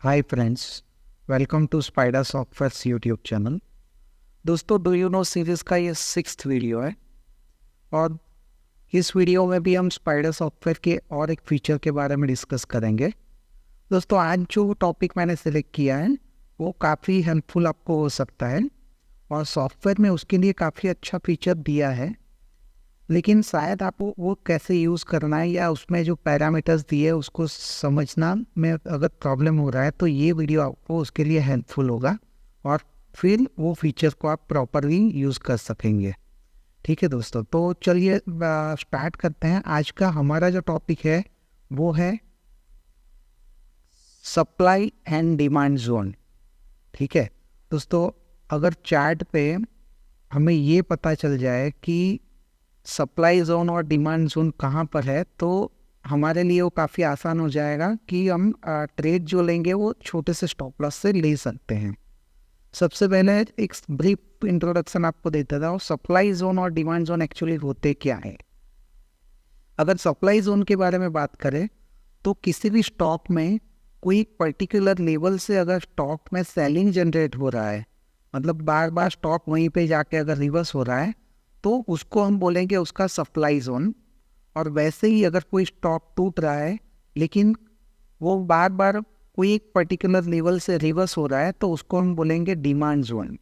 Hi friends, welcome to Spider Softwares YouTube channel. दोस्तों, do you know series का ये 6th video है और इस वीडियो में भी हम स्पाइडर सॉफ्टवेयर के और एक फीचर के बारे में डिस्कस करेंगे। दोस्तों, आज जो टॉपिक मैंने सेलेक्ट किया है वो काफ़ी हेल्पफुल आपको हो सकता है और सॉफ्टवेयर में उसके लिए काफ़ी अच्छा फीचर दिया है, लेकिन शायद आपको वो कैसे यूज़ करना है या उसमें जो पैरामीटर्स दिए उसको समझना में अगर प्रॉब्लम हो रहा है तो ये वीडियो आपको उसके लिए हेल्पफुल होगा और फिर वो फीचर को आप प्रॉपरली यूज़ कर सकेंगे। ठीक है दोस्तों, तो चलिए स्टार्ट करते हैं। आज का हमारा जो टॉपिक है वो है सप्लाई एंड डिमांड जोन। ठीक है दोस्तों, अगर चार्ट पे हमें ये पता चल जाए कि सप्लाई जोन और डिमांड जोन कहाँ पर है तो हमारे लिए वो काफ़ी आसान हो जाएगा कि हम ट्रेड जो लेंगे वो छोटे से स्टॉप लॉस से ले सकते हैं। सबसे पहले एक ब्रीफ इंट्रोडक्शन आपको देता था, सप्लाई जोन और डिमांड जोन एक्चुअली होते क्या है। अगर सप्लाई जोन के बारे में बात करें तो किसी भी स्टॉक में कोई पर्टिकुलर लेवल से अगर स्टॉक में सेलिंग जनरेट हो रहा है, मतलब बार बार स्टॉक वहीं पे जाके अगर रिवर्स हो रहा है तो उसको हम बोलेंगे उसका सप्लाई जोन। और वैसे ही अगर कोई स्टॉक टूट रहा है लेकिन वो बार बार कोई एक पर्टिकुलर लेवल से रिवर्स हो रहा है तो उसको हम बोलेंगे डिमांड जोन।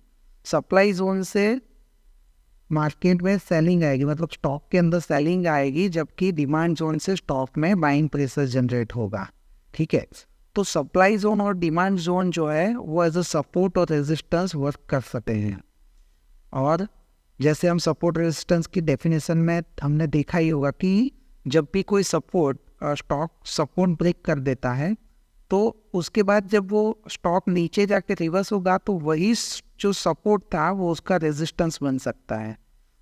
सप्लाई जोन से मार्केट में सेलिंग आएगी, मतलब स्टॉक के अंदर सेलिंग आएगी, जबकि डिमांड जोन से स्टॉक में बाइंग प्रेशर जनरेट होगा। ठीक है, तो सप्लाई जोन और डिमांड जोन जो है वो एज अ सपोर्ट और रेजिस्टेंस वर्क कर सकते हैं। और जैसे हम सपोर्ट रेजिस्टेंस की डेफिनेशन में हमने देखा ही होगा कि जब भी कोई सपोर्ट स्टॉक सपोर्ट ब्रेक कर देता है तो उसके बाद जब वो स्टॉक नीचे जाके रिवर्स होगा तो वही जो सपोर्ट था वो उसका रेजिस्टेंस बन सकता है।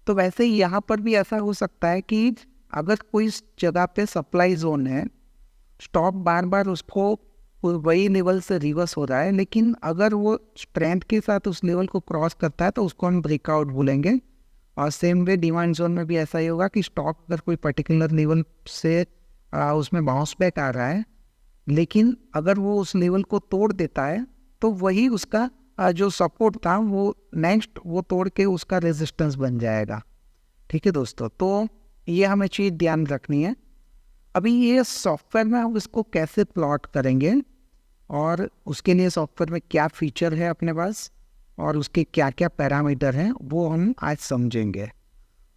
तो वैसे ही यहाँ पर भी ऐसा हो सकता है कि अगर कोई जगह पे सप्लाई जोन है, स्टॉक बार बार उसको वही लेवल से रिवर्स हो रहा है, लेकिन अगर वो स्ट्रेंथ के साथ उस लेवल को क्रॉस करता है तो उसको हम ब्रेकआउट बोलेंगे। और सेम वे डिमांड जोन में भी ऐसा ही होगा कि स्टॉक अगर कोई पर्टिकुलर लेवल से उसमें बाउंस बैक आ रहा है, लेकिन अगर वो उस लेवल को तोड़ देता है तो वही उसका जो सपोर्ट था वो नेक्स्ट वो तोड़ के उसका रेजिस्टेंस बन जाएगा। ठीक है दोस्तों, तो ये हमें चीज़ ध्यान रखनी है। अभी ये सॉफ्टवेयर में हम इसको कैसे प्लॉट करेंगे और उसके लिए सॉफ्टवेयर में क्या फीचर है अपने पास और उसके क्या क्या पैरामीटर हैं वो हम आज समझेंगे।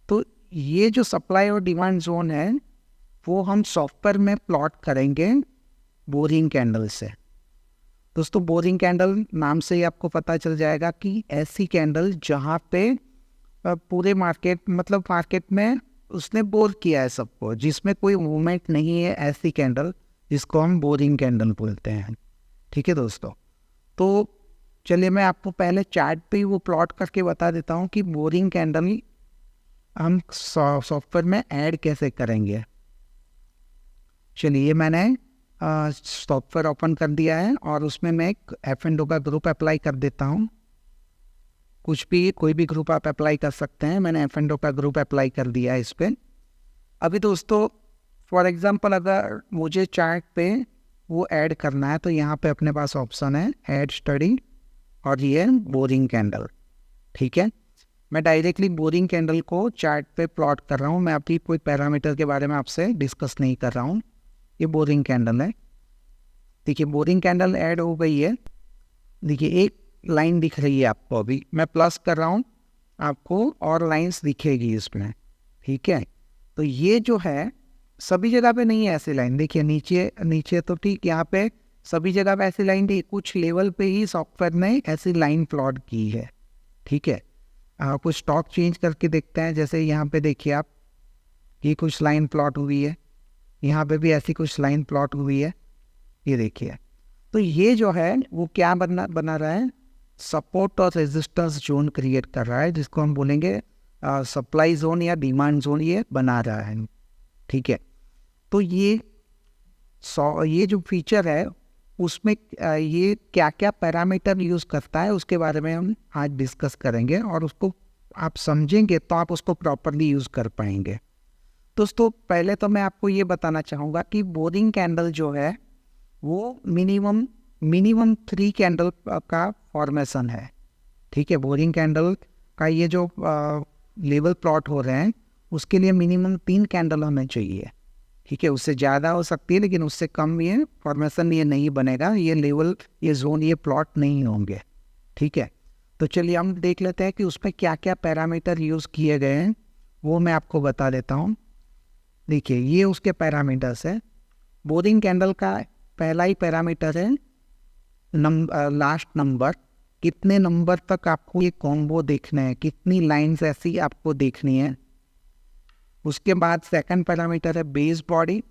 तो ये जो सप्लाई और डिमांड जोन है वो हम सॉफ्टवेयर में प्लॉट करेंगे बोरिंग कैंडल से। दोस्तों, बोरिंग कैंडल नाम से ही आपको पता चल जाएगा कि ऐसी कैंडल जहाँ पे पूरे मार्केट, मतलब मार्केट में उसने बोर किया है सबको, जिसमें कोई मूवमेंट नहीं है, ऐसी कैंडल जिसको हम बोरिंग कैंडल बोलते हैं। ठीक है दोस्तों, तो चलिए मैं आपको पहले चार्ट पे ही वो प्लॉट करके बता देता हूँ कि बोरिंग कैंडल हम सॉफ्टवेयर में ऐड कैसे करेंगे। चलिए मैंने सॉफ्टवेयर ओपन कर दिया है और उसमें मैं एक F&O का ग्रुप अप्लाई कर देता हूँ। कुछ भी कोई भी ग्रुप आप अप्लाई कर सकते हैं, मैंने F&O का ग्रुप अप्लाई कर दिया है इस पर। अभी दोस्तों फॉर एग्जांपल अगर मुझे चार्ट पे वो ऐड करना है तो यहाँ पे अपने पास ऑप्शन है ऐड स्टडी और ये बोरिंग कैंडल। ठीक है, मैं डायरेक्टली बोरिंग कैंडल को चार्ट पे प्लॉट कर रहा हूँ, मैं अभी कोई पैरामीटर के बारे में आपसे डिस्कस नहीं कर रहा हूँ। ये बोरिंग कैंडल है। देखिए बोरिंग कैंडल ऐड हो गई है। देखिए एक लाइन दिख रही है आपको, अभी मैं प्लस कर रहा हूँ, आपको और लाइंस दिखेगी इसमें। ठीक है, तो ये जो है सभी जगह पे नहीं है ऐसी लाइन। देखिए नीचे नीचे तो ठीक, यहाँ पे सभी जगह पे ऐसी लाइन नहीं, कुछ लेवल पे ही सॉफ्टवेयर ने ऐसी लाइन प्लॉट की है। ठीक है, कुछ स्टॉक चेंज करके देखते हैं। जैसे यहाँ पे देखिए आप, ये कुछ लाइन प्लॉट हुई है, यहाँ पे भी ऐसी कुछ लाइन प्लॉट हुई है, ये देखिए। तो ये जो है वो क्या बना रहा है, सपोर्ट और रेजिस्टेंस जोन क्रिएट कर रहा है, जिसको हम बोलेंगे सप्लाई जोन या डिमांड जोन ये बना रहा है। ठीक है, तो ये जो फीचर है उसमें ये क्या क्या पैरामीटर यूज़ करता है उसके बारे में हम आज डिस्कस करेंगे और उसको आप समझेंगे तो आप उसको प्रॉपरली यूज़ कर पाएंगे। दोस्तों पहले तो मैं आपको ये बताना चाहूँगा कि बोरिंग कैंडल जो है वो मिनिमम मिनिमम 3 कैंडल का फॉर्मेशन है। ठीक है, बोरिंग कैंडल का ये जो लेवल प्लॉट हो रहे हैं उसके लिए मिनिमम 3 कैंडल हमें चाहिए। ठीक है, उससे ज़्यादा हो सकती है लेकिन उससे कम ये फॉर्मेशन ये नहीं बनेगा, ये लेवल, ये जोन, ये प्लॉट नहीं होंगे। ठीक है, तो चलिए हम देख लेते हैं कि उसमें क्या क्या पैरामीटर यूज़ किए गए हैं, वो मैं आपको बता देता हूँ। देखिए, ये उसके पैरामीटर्स है। बोरिंग कैंडल का पहला ही पैरामीटर है लास्ट नंबर। कितने नंबर तक आपको ये कॉम्बो देखना है, कितनी लाइन्स ऐसी आपको देखनी है। उसके बाद सेकंड पैरामीटर है बेस बॉडी।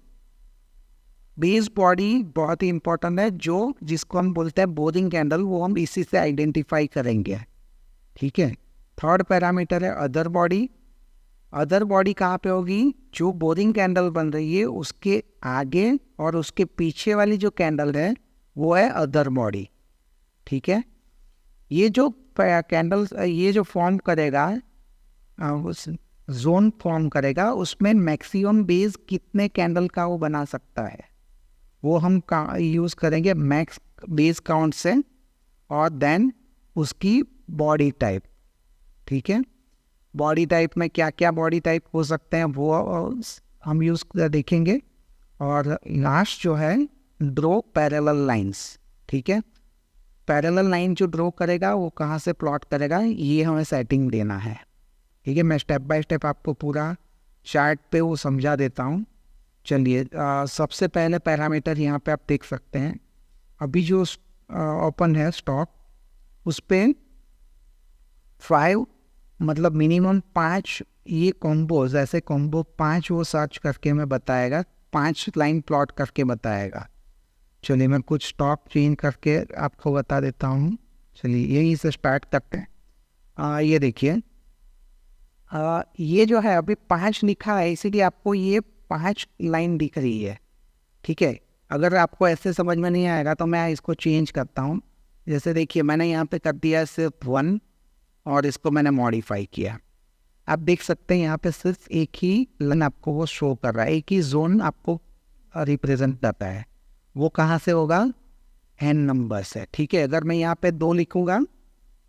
बेस बॉडी बहुत ही इंपॉर्टेंट है, जो जिसको हम बोलते हैं बोरिंग कैंडल, वो हम इसी से आइडेंटिफाई करेंगे। ठीक है, थर्ड पैरामीटर है अदर बॉडी। अदर बॉडी कहाँ पे होगी, जो बोरिंग कैंडल बन रही है उसके आगे और उसके पीछे वाली जो कैंडल है वो है अदर बॉडी। ठीक है, ये जो कैंडल ये जो फॉर्म करेगा, उस जोन फॉर्म करेगा, उसमें मैक्सिमम बेस कितने कैंडल का वो बना सकता है वो हम यूज़ करेंगे मैक्स बेस काउंट से, और देन उसकी बॉडी टाइप। ठीक है, बॉडी टाइप में क्या क्या बॉडी टाइप हो सकते हैं वो हम यूज़ देखेंगे। और लास्ट जो है ड्रॉ पैरेलल लाइंस। ठीक है, पैरेलल लाइन जो ड्रॉ करेगा वो कहाँ से प्लॉट करेगा, ये हमें सेटिंग देना है। ठीक है, मैं स्टेप बाय स्टेप आपको पूरा चार्ट पे वो समझा देता हूँ। चलिए, सबसे पहले पैरामीटर यहाँ पे आप देख सकते हैं, अभी जो ओपन है स्टॉक, उस पर 5 मतलब मिनिमम 5 ये कॉम्बोज, ऐसे कॉम्बो 5 वो सर्च करके मैं बताएगा, 5 लाइन प्लॉट करके बताएगा। चलिए, मैं कुछ स्टॉक चेंज करके आपको बता देता हूँ। चलिए, यहीं से स्टार्ट करते हैं। ये देखिए, ये जो है अभी 5 लिखा है, इसीलिए आपको ये 5 लाइन दिख रही है। ठीक है, अगर आपको ऐसे समझ में नहीं आएगा तो मैं इसको चेंज करता हूँ। जैसे देखिए, मैंने यहाँ पे कर दिया सिर्फ 1 और इसको मैंने मॉडिफाई किया। आप देख सकते हैं यहाँ पे सिर्फ एक ही लाइन आपको वो शो कर रहा है, एक ही जोन आपको रिप्रेजेंट करता है। वो कहाँ से होगा, n नंबर से। ठीक है, अगर मैं यहाँ पे 2 लिखूँगा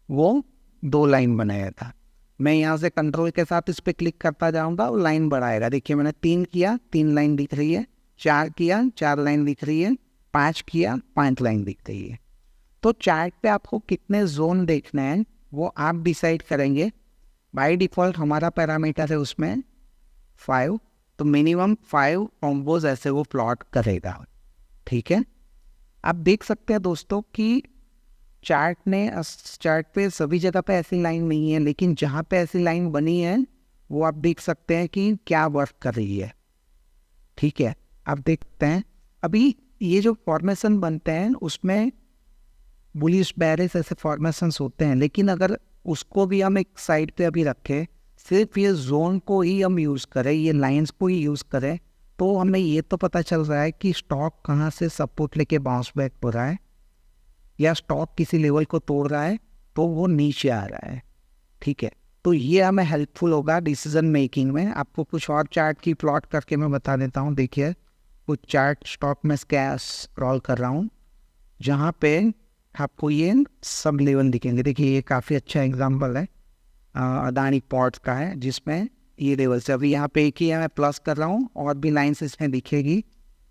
वो 2 लाइन बनाएगा। मैं यहाँ से कंट्रोल के साथ इस पर क्लिक करता जाऊँगा, वो लाइन बढ़ाएगा। देखिए, मैंने 3 किया, 3 लाइन दिख रही है, 4 किया, 4 लाइन दिख रही है, 5 किया, 5 लाइन दिख रही है। तो चार्ट पे आपको कितने जोन देखने हैं वो आप डिसाइड करेंगे। बाय डिफ़ॉल्ट हमारा पैरामीटर है उसमें 5, तो मिनिमम 5 कॉम्बोज ऐसे वो प्लॉट करेगा। ठीक है, आप देख सकते हैं दोस्तों कि चार्ट पे सभी जगह पे ऐसी लाइन नहीं है, लेकिन जहाँ पे ऐसी लाइन बनी है वो आप देख सकते हैं कि क्या वर्क कर रही है। ठीक है, आप देखते हैं अभी ये जो फॉर्मेशन बनते हैं उसमें बुलिश बेयरिश ऐसे फॉर्मेशंस होते हैं, लेकिन अगर उसको भी हम एक साइड पे अभी रखें, सिर्फ ये जोन को ही हम यूज़ करें, ये लाइंस को ही यूज़ करें, तो हमें ये तो पता चल रहा है कि स्टॉक कहाँ से सपोर्ट लेके बाउंस बैक हो रहा है, या स्टॉक किसी लेवल को तोड़ रहा है तो वो नीचे आ रहा है। ठीक है, तो ये हमें हेल्पफुल होगा डिसीजन मेकिंग में। आपको कुछ और चार्ट की प्लॉट करके मैं बता देता हूँ। देखिए, कुछ चार्ट स्टॉक में स्क्रॉल कर रहा हूँ जहाँ पे आपको ये सब लेवल दिखेंगे। देखिए, ये काफ़ी अच्छा एग्जाम्पल है अदानी पोर्ट्स का है, जिसमें ये लेवल से अभी यहाँ पे एक ही है, मैं प्लस कर रहा हूँ, और भी लाइन्स इसमें दिखेगी,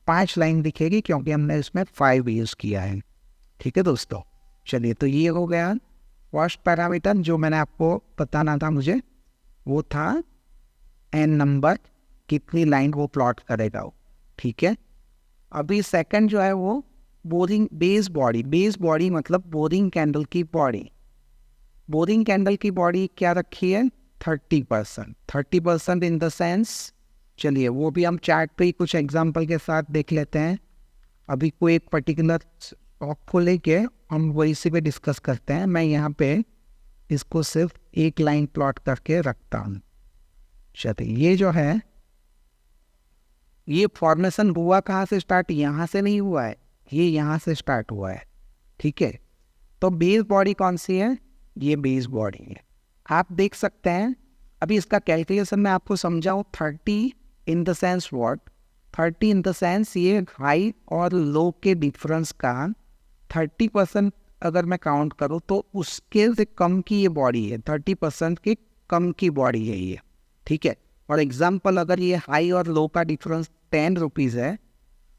5 लाइन दिखेगी क्योंकि हमने इसमें 5 यूज़ किया है। ठीक है दोस्तों, चलिए, तो ये हो गया फर्स्ट पैरामीटर जो मैंने आपको बताना था मुझे, वो था n नंबर, कितनी लाइन वो प्लॉट करेगा वो। ठीक है, अभी सेकंड जो है वो boring base body. Base body मतलब बोरिंग कैंडल की बॉडी। बोरिंग कैंडल की बॉडी क्या रखी है, 30%। 30% इन द सेंस, चलिए वो भी हम चार्ट पे ही कुछ एग्जांपल के साथ देख लेते हैं। अभी कोई एक पर्टिकुलर स्टॉक को लेके हम वही इसी पे डिस्कस करते हैं। मैं यहाँ पे इसको सिर्फ एक लाइन प्लॉट करके रखता हूँ। चलिए, ये जो है ये फॉर्मेशन हुआ कहाँ से स्टार्ट, यहाँ से नहीं हुआ है, ये यहाँ से स्टार्ट हुआ है। ठीक है, तो बेस बॉडी कौन सी है, ये बेस बॉडी है। आप देख सकते हैं अभी इसका कैलकुलेशन मैं आपको समझाऊँ। 30 in the sense what, 30 in the sense ये हाई और लो के डिफरेंस का 30% अगर मैं काउंट करूँ तो उसके से कम की ये बॉडी है, 30% के कम की बॉडी है ये, ठीक है। और एग्जाम्पल अगर ये हाई और लो का डिफरेंस 10 रुपीज़ है,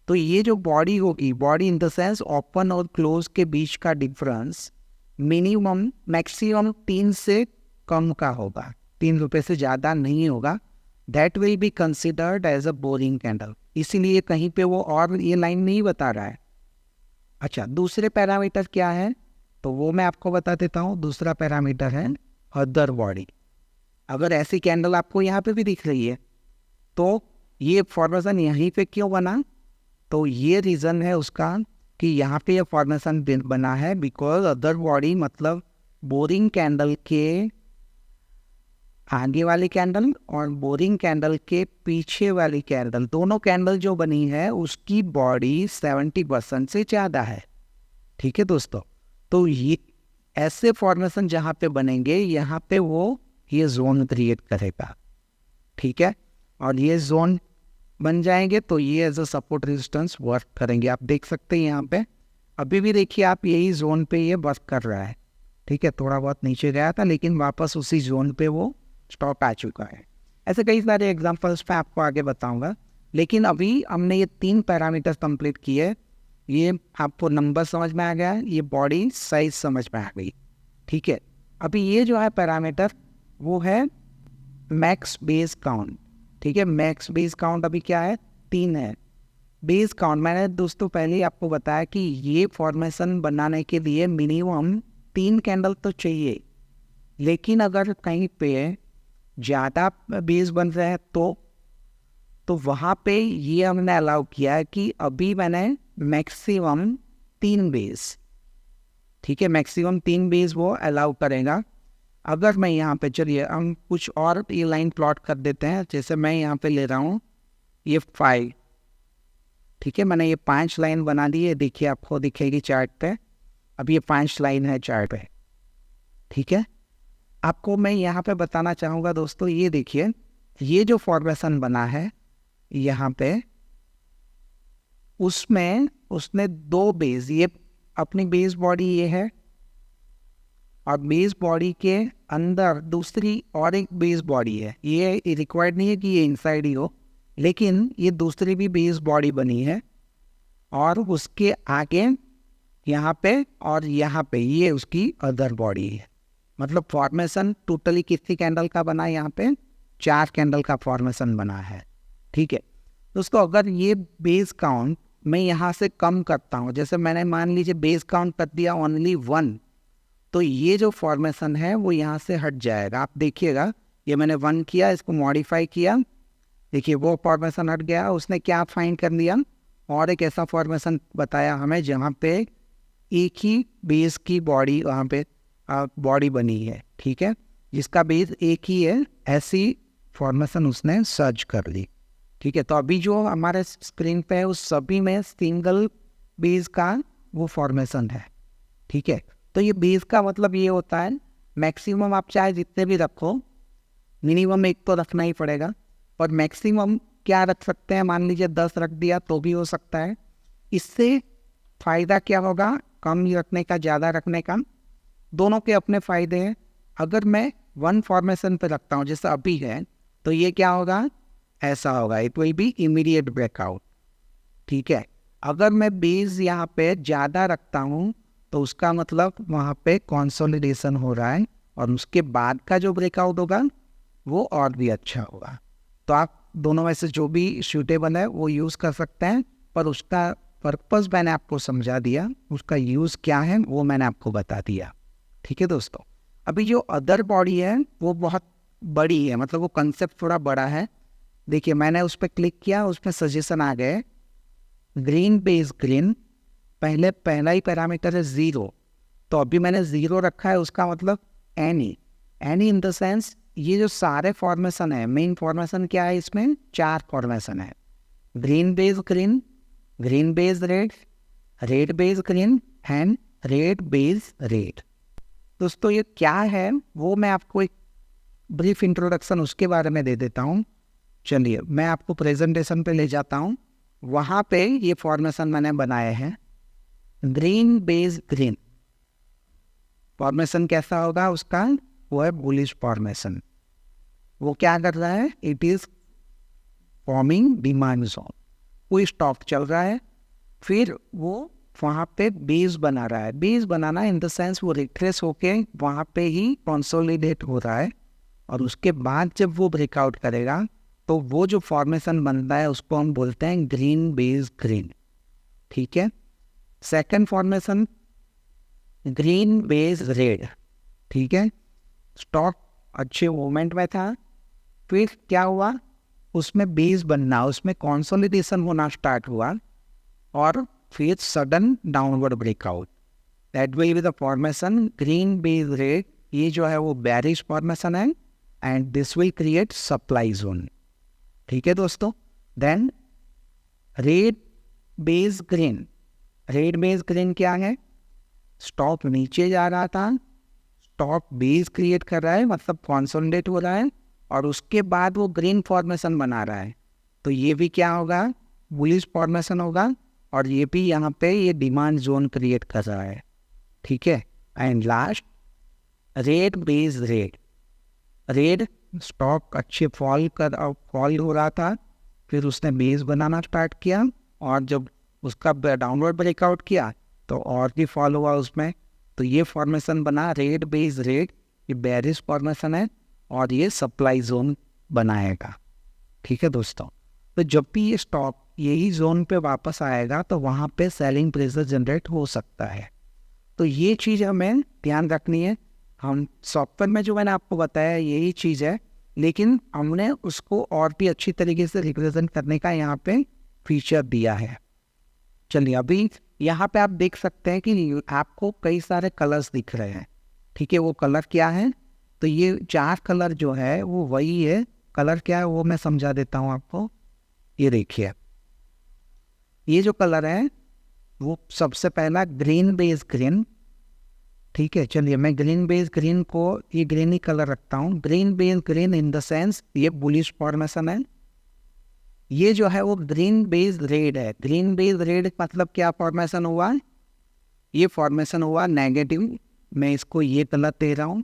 तो ये जो बॉडी होगी, body in the sense open और क्लोज के बीच का डिफरेंस मिनिमम मैक्सिमम 3 से कम का होगा, 3 रुपये से ज़्यादा नहीं होगा। That will be considered as a boring candle. इसीलिए कहीं पे वो और ये लाइन नहीं बता रहा है। अच्छा, दूसरे पैरामीटर क्या है तो वो मैं आपको बता देता हूँ। दूसरा पैरामीटर है अदर बॉडी। अगर ऐसी कैंडल आपको यहाँ पे भी दिख रही है तो ये फॉर्मेशन यहीं पे क्यों बना, तो ये रीज़न है उसका कि यहाँ पे ये फॉर्मेशन बना है बिकॉज अदर बॉडी मतलब बोरिंग कैंडल के आगे वाली कैंडल और बोरिंग कैंडल के पीछे वाली कैंडल, दोनों कैंडल जो बनी है उसकी बॉडी 70% से ज़्यादा है, ठीक है दोस्तों। तो ये ऐसे फॉर्मेशन जहाँ पे बनेंगे यहाँ पे वो ये जोन क्रिएट करेगा, ठीक है। और ये जोन बन जाएंगे तो ये as a support resistance work करेंगे। आप देख सकते हैं यहाँ पे अभी भी देखिए आप, यही जोन पे ये वर्क कर रहा है, ठीक है। थोड़ा बहुत नीचे गया था लेकिन वापस उसी जोन पे वो स्टॉप आ चुका है। ऐसे कई सारे एग्जांपल्स पे आपको आगे बताऊंगा, लेकिन अभी हमने ये 3 पैरामीटर कंप्लीट किए। ये आपको नंबर समझ में आ गया, ये बॉडी साइज समझ में आ गई, ठीक है। अभी ये जो है पैरामीटर वो है मैक्स बेस काउंट, ठीक है। मैक्स बेस काउंट अभी क्या है, 3 है। बेस काउंट मैंने दोस्तों पहले ही आपको बताया कि ये फॉर्मेशन बनाने के लिए मिनिमम 3 कैंडल तो चाहिए, लेकिन अगर कहीं पे ज़्यादा बेस बन रहे हैं तो वहाँ पे ये हमने अलाउ किया है कि अभी मैंने मैक्सिमम 3 बेस, ठीक है, मैक्सिमम 3 बेस वो अलाउ करेगा। अगर मैं यहाँ पे, चलिए हम कुछ और ये लाइन प्लॉट कर देते हैं। जैसे मैं यहाँ पे ले रहा हूँ ये 5, ठीक है, मैंने ये 5 लाइन बना दी है, देखिए आपको दिखेगी चार्ट पे। अब ये 5 लाइन है चार्ट पे, ठीक है। आपको मैं यहाँ पे बताना चाहूँगा दोस्तों, ये देखिए ये जो फॉर्मेशन बना है यहाँ पे, उसमें उसने 2 बेस, ये अपनी बेस बॉडी ये है और बेस बॉडी के अंदर दूसरी और एक बेस बॉडी है। ये रिक्वायर्ड नहीं है कि ये इनसाइड ही हो, लेकिन ये दूसरी भी बेस बॉडी बनी है और उसके आगे यहाँ पे और यहाँ पे ये उसकी अदर बॉडी है। मतलब फॉर्मेशन टोटली कितनी कैंडल का बना है, यहाँ पे 4 कैंडल का फॉर्मेशन बना है, ठीक है दोस्तों। अगर ये बेस काउंट मैं यहाँ से कम करता हूँ, जैसे मैंने मान लीजिए बेस काउंट कर दिया ओनली 1, तो ये जो फॉर्मेशन है वो यहाँ से हट जाएगा। आप देखिएगा ये मैंने 1 किया, इसको मॉडिफाई किया, देखिए वो फॉर्मेशन हट गया। उसने क्या फाइंड कर लिया, और एक ऐसा फॉर्मेशन बताया हमें जहाँ पे एक ही बेस की बॉडी वहाँ पे बॉडी बनी है, ठीक है, जिसका बेस एक ही है। ऐसी फॉर्मेशन उसने सर्च कर ली, ठीक है। तो अभी जो हमारे स्क्रीन पे है उस सभी में सिंगल बेस का वो फॉर्मेशन है, ठीक है। तो ये बेस का मतलब ये होता है मैक्सिमम आप चाहे जितने भी रखो, मिनिमम 1 तो रखना ही पड़ेगा। और मैक्सिमम क्या रख सकते हैं, मान लीजिए 10 रख दिया तो भी हो सकता है। इससे फ़ायदा क्या होगा, कम रखने का ज़्यादा रखने का, दोनों के अपने फ़ायदे हैं। अगर मैं 1 फॉर्मेशन पे रखता हूँ जैसे अभी है, तो ये क्या होगा, ऐसा होगा, it will be immediate breakout, ठीक है। अगर मैं बेस यहाँ पे ज़्यादा रखता हूँ तो उसका मतलब वहाँ पे कंसोलिडेशन हो रहा है और उसके बाद का जो ब्रेकआउट होगा वो और भी अच्छा होगा। तो आप दोनों में से जो भी सूटेबल है वो यूज़ कर सकते हैं, पर उसका पर्पस मैंने आपको समझा दिया, उसका यूज़ क्या है वो मैंने आपको बता दिया, ठीक है दोस्तों। अभी जो अदर बॉडी है वो बहुत बड़ी है, मतलब वो कंसेप्ट थोड़ा बड़ा है। देखिए मैंने उस पर क्लिक किया, उसमें सजेशन आ गए ग्रीन बेस ग्रीन, पहला ही पैरामीटर है 0, तो अभी मैंने 0 रखा है। उसका मतलब एनी इन द सेंस ये जो सारे फॉर्मेशन है, मेन फॉर्मेशन क्या है, इसमें 4 फॉर्मेशन है, green base green, green base red, red base green and red base red. दोस्तों ये क्या है वो मैं आपको एक ब्रीफ इंट्रोडक्शन उसके बारे में दे देता हूँ। चलिए मैं आपको प्रेजेंटेशन पे ले जाता हूँ, वहाँ पे ये फॉर्मेशन मैंने बनाए हैं, ग्रीन बेस ग्रीन फॉर्मेशन कैसा होगा उसका, वो है बुलिश फॉर्मेशन। वो क्या कर रहा है, it is forming demand zone. कोई स्टॉक चल रहा है, फिर वो वहाँ पे बेस बना रहा है। Base banana in the sense वो रिट्रेस होके वहाँ पे ही कंसोलिडेट हो रहा है, और उसके बाद जब वो ब्रेकआउट करेगा तो वो जो फॉर्मेशन बनता है उसको हम बोलते हैं ग्रीन बेस ग्रीन। ठीक है। Second formation green base red. ठीक है, स्टॉक अच्छे मूवमेंट में था, फिर क्या हुआ, उसमें बेस बनना, उसमें कंसोलिडेशन होना स्टार्ट हुआ, और फिर sudden downward breakout, that will be the formation green base red. ये जो है वो बेरिश फॉर्मेशन है, and this will create supply zone. ठीक है दोस्तों। Then red base green. Red base green क्या है, स्टॉक नीचे जा रहा था, स्टॉक बेस क्रिएट कर रहा है, मतलब कंसोलिडेट हो रहा है, और उसके बाद वो ग्रीन फॉर्मेशन बना रहा है, तो ये भी क्या होगा, बुलिश फॉर्मेशन होगा, और ये भी यहाँ पे ये डिमांड जोन क्रिएट कर रहा है। ठीक है। And last red base red. Red stock अच्छे फॉल हो रहा था, फिर उसने बेस बनाना स्टार्ट किया, और जब उसका डाउनवर्ड ब्रेकआउट किया तो और भी फॉल हुआ उसमें, तो ये फॉर्मेशन बना रेड बेस रेड। ये बेरिश फॉर्मेशन है, और ये सप्लाई जोन बनाएगा। ठीक है दोस्तों। तो जब भी ये स्टॉक यही जोन पे वापस आएगा तो वहाँ पे सेलिंग प्रेशर जनरेट हो सकता है। तो ये चीज़ हमें ध्यान रखनी है। हम सॉफ्टवेयर में जो मैंने आपको बताया यही चीज़ है, लेकिन हमने उसको और भी अच्छी तरीके से रिप्रेजेंट करने का यहाँ पे फीचर दिया है। चलिए, अभी यहाँ पे आप देख सकते हैं कि आपको कई सारे कलर्स दिख रहे हैं। ठीक है, वो कलर क्या है, तो ये 4 कलर जो है वो वही है। कलर क्या है वो मैं समझा देता हूँ आपको। ये देखिए, ये जो कलर है वो सबसे पहला ग्रीन बेस ग्रीन। ठीक है, चलिए मैं ग्रीन बेस ग्रीन को ये ग्रीन ही कलर रखता हूँ। Green base green in the sense ये बुलिश फॉर्मेशन है। ये जो है वो ग्रीन बेस रेड है। ग्रीन बेस रेड मतलब क्या फॉर्मेशन हुआ, ये फॉर्मेशन हुआ नेगेटिव। मैं इसको ये कलर दे रहा हूँ।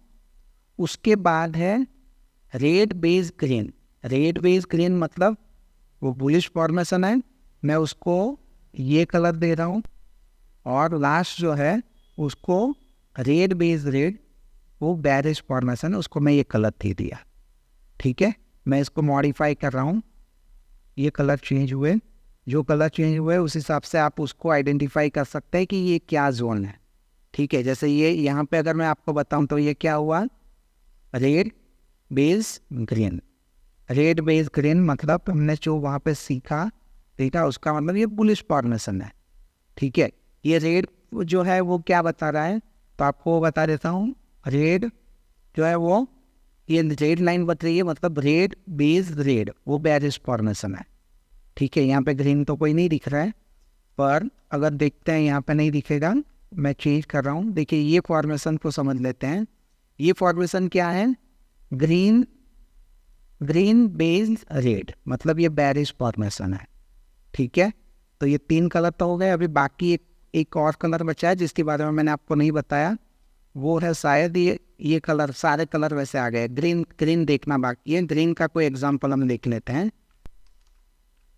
उसके बाद है red base green. Red base green मतलब वो बुलिश फॉर्मेशन है, मैं उसको ये कलर दे रहा हूँ। और लास्ट जो है उसको रेड बेस रेड, वो बेरिश फॉर्मेशन है, उसको मैं ये कलर दे दिया। ठीक है, मैं इसको मॉडिफाई कर रहा हूँ। ये कलर चेंज हुए, जो कलर चेंज हुए उस हिसाब से आप उसको आइडेंटिफाई कर सकते हैं कि ये क्या जोन है। ठीक है, जैसे ये यहाँ पे अगर मैं आपको बताऊँ तो ये क्या हुआ, red base green. Red base green मतलब हमने जो वहाँ पे सीखा उसका मतलब ये बुलिश फॉर्मेशन है। ठीक है, ये रेड जो है वो क्या बता रहा है, तो आपको बता देता हूँ। रेड जो है वो ये रेड लाइन बता रही है, मतलब रेड बेस रेड, वो बेरिश फॉर्मेशन है। ठीक है, यहाँ पे ग्रीन तो कोई नहीं दिख रहा है, पर अगर देखते हैं यहाँ पे नहीं दिखेगा, मैं चेंज कर रहा हूँ। देखिए ये फॉर्मेशन को समझ लेते हैं। ये फॉर्मेशन क्या है, ग्रीन बेस रेड, मतलब ये बेरिश फॉर्मेशन है। ठीक है, तो ये 3 कलर तो हो गए। अभी बाकी एक और कलर बचा है जिसके बारे में मैंने आपको नहीं बताया, वो है शायद ये कलर। सारे कलर वैसे आ गए, ग्रीन देखना बाकी है। ग्रीन का कोई एग्जांपल हम देख लेते हैं।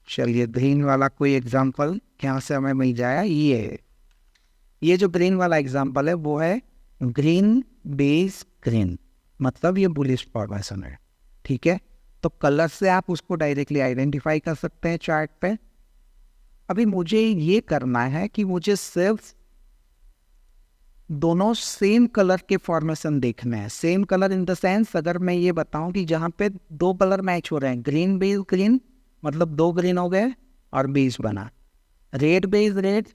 चलिए, ग्रीन वाला कोई एग्जांपल यहाँ से हमें मिल जाएगा। ये जो ग्रीन वाला एग्जांपल है वो है ग्रीन बेस ग्रीन, मतलब ये बुलिश फॉर्मेशन है। ठीक है, तो कलर से आप उसको डायरेक्टली आइडेंटिफाई कर सकते हैं चार्ट पे। अभी मुझे ये करना है कि मुझे सिर्फ दोनों सेम कलर के फॉर्मेशन देखने हैं। Same colour in the sense, अगर मैं ये बताऊं कि जहाँ पे 2 कलर मैच हो रहे हैं, ग्रीन बेस ग्रीन मतलब 2 ग्रीन हो गए और बेस बना। रेड बेस रेड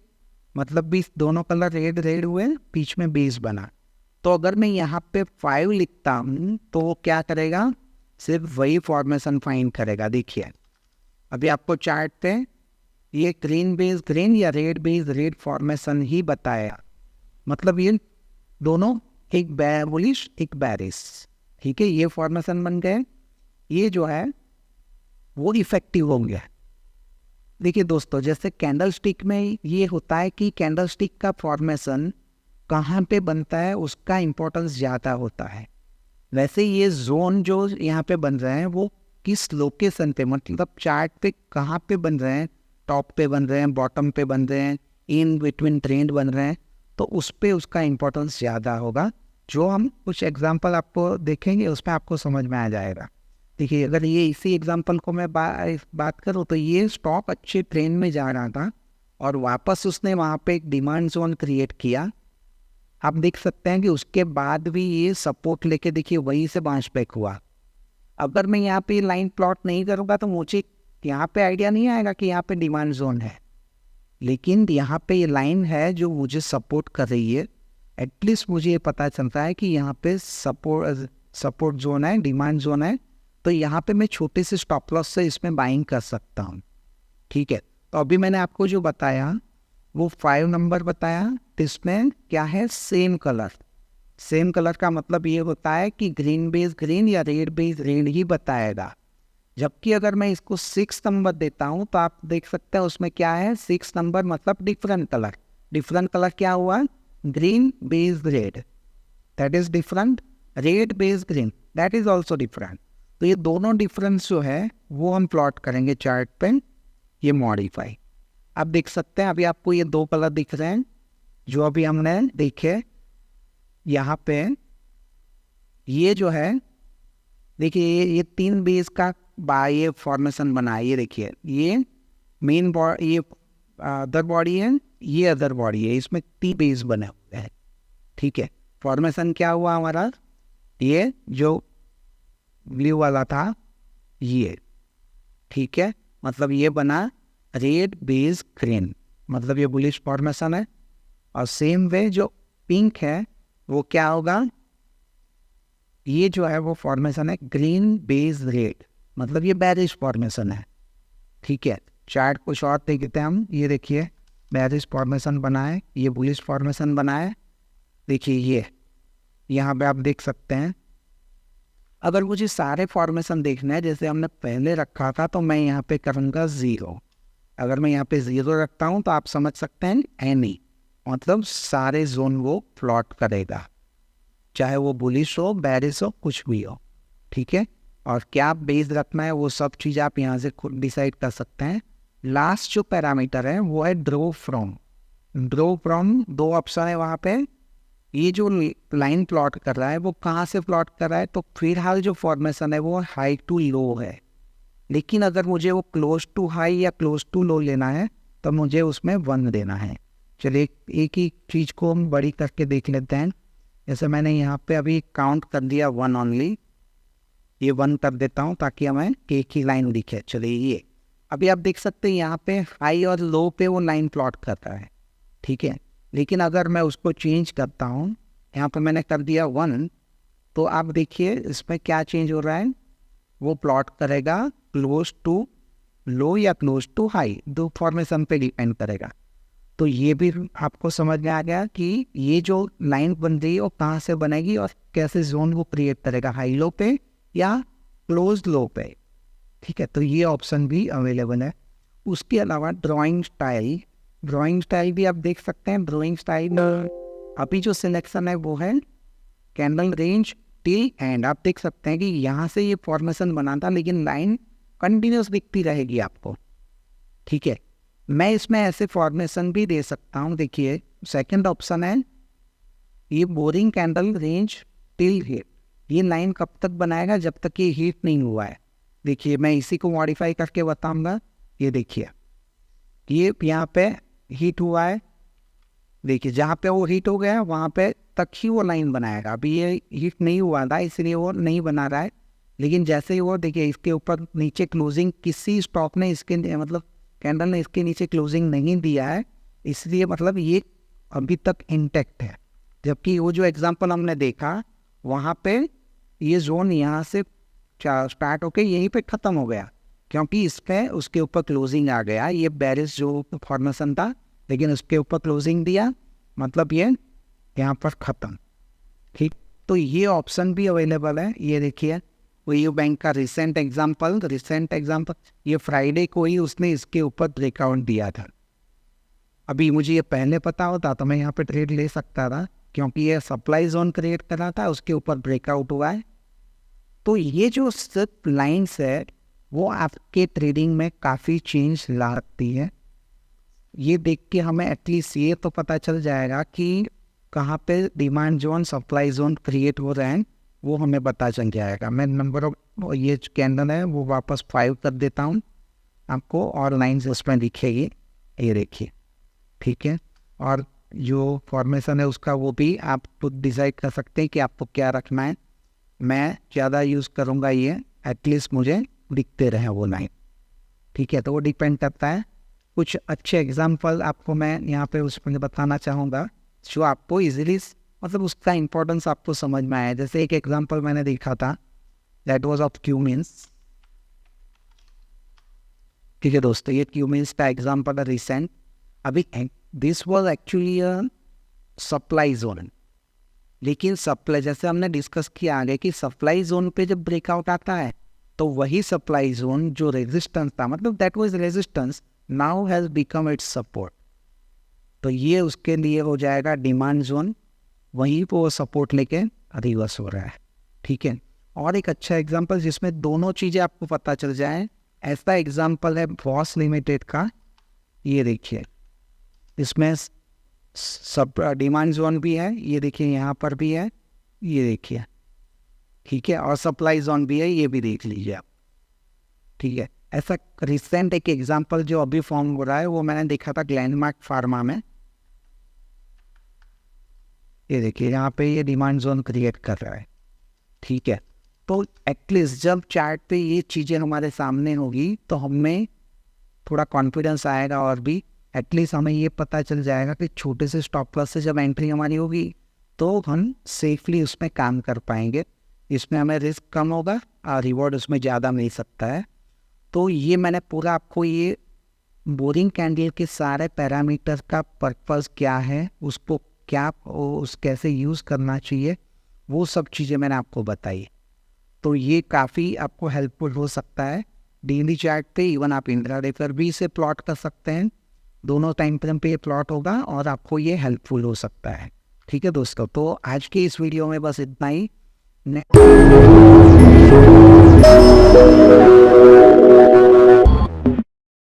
मतलब भी दोनों कलर रेड रेड हुए, बीच में बेस बना। तो अगर मैं यहाँ पे 5 लिखता हूँ तो वो क्या करेगा, सिर्फ वही फॉर्मेशन फाइंड करेगा। देखिए अभी आपको चार्ट पे ये ग्रीन बेस ग्रीन या रेड बेस रेड फॉर्मेशन ही बताया, मतलब ये दोनों एक बुलिश एक बेरिश। ठीक है, ये फॉर्मेशन बन गए। ये जो है वो इफेक्टिव हो गया। देखिए दोस्तों, जैसे कैंडल स्टिक में ये होता है कि कैंडल स्टिक का फॉर्मेशन कहाँ पे बनता है उसका इम्पोर्टेंस ज़्यादा होता है। वैसे ये जोन जो यहाँ पे बन रहे हैं वो किस लोकेशन पे, मतलब चार्ट पे कहाँ पे बन रहे हैं, टॉप पे बन रहे हैं, बॉटम पे बन रहे हैं, इन बिटवीन ट्रेंड बन रहे हैं, तो उस पे उसका इम्पोर्टेंस ज़्यादा होगा। जो हम कुछ एग्जांपल आपको देखेंगे उसमें आपको समझ में आ जाएगा। देखिए, अगर ये इसी एग्जांपल को मैं बात करूँ तो ये स्टॉक अच्छे ट्रेंड में जा रहा था और वापस उसने वहाँ पे एक डिमांड जोन क्रिएट किया। आप देख सकते हैं कि उसके बाद भी ये सपोर्ट लेके देखिए वहीं से बाउंस बैक हुआ। अगर मैं यहाँ पे लाइन प्लॉट नहीं करूँगा तो मुझे यहाँ पे आइडिया नहीं आएगा कि यहाँ पे डिमांड जोन है, लेकिन यहाँ पे ये लाइन है जो मुझे सपोर्ट कर रही है। एटलीस्ट मुझे ये पता चलता है कि यहाँ पे सपोर्ट जोन है, डिमांड जोन है, तो यहाँ पे मैं छोटे से स्टॉप लॉस से इसमें बाइंग कर सकता हूँ। ठीक है, तो अभी मैंने आपको जो बताया वो 5 नंबर बताया, इसमें क्या है, सेम कलर। सेम कलर का मतलब ये होता है कि ग्रीन बेस ग्रीन या रेड बेस रेड ही बताएगा। जबकि अगर मैं इसको 6 नंबर देता हूँ तो आप देख सकते हैं उसमें क्या है, 6 नंबर मतलब डिफरेंट कलर। डिफरेंट कलर क्या हुआ, green base red, that is different. Red base green, that is also different. तो ये दोनों डिफरेंस जो है वो हम प्लॉट करेंगे चार्ट पे, ये मॉडिफाई। आप देख सकते हैं अभी आपको ये 2 कलर दिख रहे हैं जो अभी हमने देखे। यहाँ पे ये जो है, देखिए ये 3 बेस का ये फॉर्मेशन बना है। ये देखिए, ये मेन बॉडी, ये अदर बॉडी है, ये अदर बॉडी है, इसमें 3 बेस बने हुए हैं। ठीक है, फॉर्मेशन क्या हुआ हमारा, ये जो ब्लू वाला था ये, ठीक है, मतलब ये बना रेड बेस ग्रीन, मतलब ये बुलिश फॉर्मेशन है। और सेम वे जो पिंक है वो क्या होगा, ये जो है वो फॉर्मेशन है ग्रीन बेस रेड, मतलब ये बेरिश फॉर्मेशन है। ठीक है, चार्ट कुछ और देखते हैं हम। ये देखिए बेरिश फॉर्मेशन बना है, ये बुलिश फॉर्मेशन बना है। देखिए ये यहाँ पे आप देख सकते हैं। अगर मुझे सारे फॉर्मेशन देखना है जैसे हमने पहले रखा था तो मैं यहाँ पे करूँगा 0। अगर मैं यहाँ पे 0 रखता हूँ तो आप समझ सकते हैं एनी, मतलब सारे जोन वो प्लॉट करेगा, चाहे वो बुलिश हो, बेरिश हो, कुछ भी हो। ठीक है, और क्या बेस रखना है वो सब चीज़ आप यहाँ से खुद डिसाइड कर सकते हैं। लास्ट जो पैरामीटर है वो है draw from. Draw from 2 option है वहाँ पे। ये जो लाइन प्लॉट कर रहा है वो कहाँ से प्लॉट कर रहा है, तो फिलहाल जो फॉर्मेशन है वो हाई टू लो है, लेकिन अगर मुझे वो क्लोज टू हाई या क्लोज टू लो लेना है तो मुझे उसमें 1 देना है। चलिए एक ही चीज़ को हम बड़ी करके देख लेते हैं। जैसे मैंने यहाँ पे अभी काउंट कर दिया 1 ओनली, ये 1 कर देता हूँ ताकि हमें एक ही लाइन दिखे। चलिए ये अभी आप देख सकते हैं यहाँ पे हाई और लो पे वो लाइन प्लॉट करता है। ठीक है, लेकिन अगर मैं उसको चेंज करता हूँ, यहाँ पे मैंने कर दिया 1, तो आप देखिए इसमें क्या चेंज हो रहा है, वो प्लॉट करेगा क्लोज टू लो या क्लोज टू हाई, 2 फॉर्मेशन पे डिपेंड करेगा। तो ये भी आपको समझ में आ गया कि ये जो लाइन बन रही है वो कहाँ से बनेगी और कैसे जोन वो क्रिएट करेगा, हाई लो पे या क्लोज लो पे। ठीक है, तो ये ऑप्शन भी अवेलेबल है। उसके अलावा ड्राइंग स्टाइल भी आप देख सकते हैं। ड्राइंग स्टाइल अभी जो सिलेक्शन है वो है कैंडल रेंज टिल एंड। आप देख सकते हैं कि यहाँ से ये फॉर्मेशन बना था लेकिन लाइन कंटिन्यूस दिखती रहेगी आपको। ठीक है, मैं इसमें ऐसे फॉर्मेशन भी दे सकता हूँ। देखिए सेकंड ऑप्शन है ये boring candle range till heat. ये लाइन कब तक बनाएगा, जब तक ये हीट नहीं हुआ है। देखिए मैं इसी को मॉडिफाई करके बताऊंगा। ये देखिए ये यहाँ पे हीट हुआ है, देखिए जहाँ पे वो हीट हो गया वहाँ पे तक ही वो लाइन बनाएगा। अभी ये हीट नहीं हुआ था इसलिए वो नहीं बना रहा है, लेकिन जैसे ही वो देखिए इसके ऊपर नीचे क्लोजिंग किसी स्टॉक ने इसके मतलब कैंडल ने इसके नीचे क्लोजिंग नहीं दिया है, इसलिए मतलब ये अभी तक इंटैक्ट है। जबकि वो जो एग्जांपल हमने देखा वहाँ पे ये जोन यहाँ से स्टार्ट होके यहीं पे ख़त्म हो गया, क्योंकि इस पे उसके ऊपर क्लोजिंग आ गया। ये बेरिश जो फॉर्मेशन था लेकिन उसके ऊपर क्लोजिंग दिया, मतलब ये यहाँ पर ख़त्म। ठीक, तो ये ऑप्शन भी अवेलेबल है। ये देखिए यूओ बैंक का रिसेंट एग्जांपल ये फ्राइडे को ही उसने इसके ऊपर ब्रेकआउट दिया था। अभी मुझे ये पहले पता होता तो मैं यहाँ पे ट्रेड ले सकता था, क्योंकि ये सप्लाई जोन क्रिएट कर रहा था, उसके ऊपर ब्रेकआउट हुआ है। तो ये जो सिर्फ लाइन्स है वो आपके ट्रेडिंग में काफ़ी चेंज ला सकती है। ये देख के हमें एटलीस्ट ये तो पता चल जाएगा कि कहाँ पे demand zone supply zone create हो रहे हैं, वो हमें पता चल जाएगा। मैं नंबर ऑफ ये कैंडल है वो वापस 5 कर देता हूँ आपको, और लाइन्स उसमें दिखेगी, ये देखिए, ठीक है। और जो फॉर्मेशन है उसका वो भी आप खुद डिसाइड कर सकते हैं कि आपको क्या रखना है। मैं ज़्यादा यूज़ करूँगा ये, एटलीस्ट मुझे दिखते रहे वो लाइन, ठीक है। तो वो डिपेंड करता है। कुछ अच्छे एग्जांपल आपको मैं यहाँ पे उसमें बताना चाहूँगा जो आपको इजीली, मतलब उसका इम्पोर्टेंस आपको समझ में आया। जैसे एक एग्जांपल मैंने देखा था, दैट वाज ऑफ क्यूमिंस, ठीक है दोस्तों। ये क्यूमिंस का एग्जांपल है रिसेंट। अभी this was actually a supply zone, लेकिन सप्लाई, जैसे हमने डिस्कस किया आगे कि सप्लाई जोन पे जब ब्रेकआउट आता है तो वही सप्लाई जोन जो रेजिस्टेंस था, मतलब that was resistance, now has become it's support. तो ये उसके लिए हो जाएगा डिमांड जोन, वहीं पर वो सपोर्ट लेके रिवर्स हो रहा है, ठीक है। और एक अच्छा एग्जांपल जिसमें दोनों चीज़ें आपको पता चल जाए, ऐसा एग्जांपल है बॉस लिमिटेड का। ये देखिए, इसमें सब डिमांड जोन भी है, ये देखिए यहाँ पर भी है, ये देखिए, ठीक है। और सप्लाई जोन भी है, ये भी देख लीजिए आप, ठीक है। ऐसा रिसेंट एक एग्जांपल जो अभी फॉर्म हो रहा है वो मैंने देखा था ग्लैंडमार्क फार्मा में। ये देखिए यहाँ पे ये डिमांड जोन क्रिएट कर रहा है, ठीक है। तो एटलीस्ट जब चार्ट पे ये चीज़ें हमारे सामने होगी तो हमें थोड़ा कॉन्फिडेंस आएगा, और भी एटलीस्ट हमें ये पता चल जाएगा कि छोटे से स्टॉप लॉस से जब एंट्री हमारी होगी तो हम सेफली उसमें काम कर पाएंगे। इसमें हमें रिस्क कम होगा और रिवॉर्ड उसमें ज़्यादा मिल सकता है। तो ये मैंने पूरा आपको ये बोरिंग कैंडल के सारे पैरामीटर का पर्पस क्या है, उसको क्या उस कैसे यूज़ करना चाहिए, वो सब चीज़ें मैंने आपको बताई। तो ये काफ़ी आपको हेल्पफुल हो सकता है डेली चार्ट पे। इवन आप इंट्राडे पर भी इसे प्लॉट कर सकते हैं, दोनों टाइम फ्रेम पे ये प्लॉट होगा और आपको ये हेल्पफुल हो सकता है, ठीक है दोस्तों। तो आज के इस वीडियो में बस इतना ही।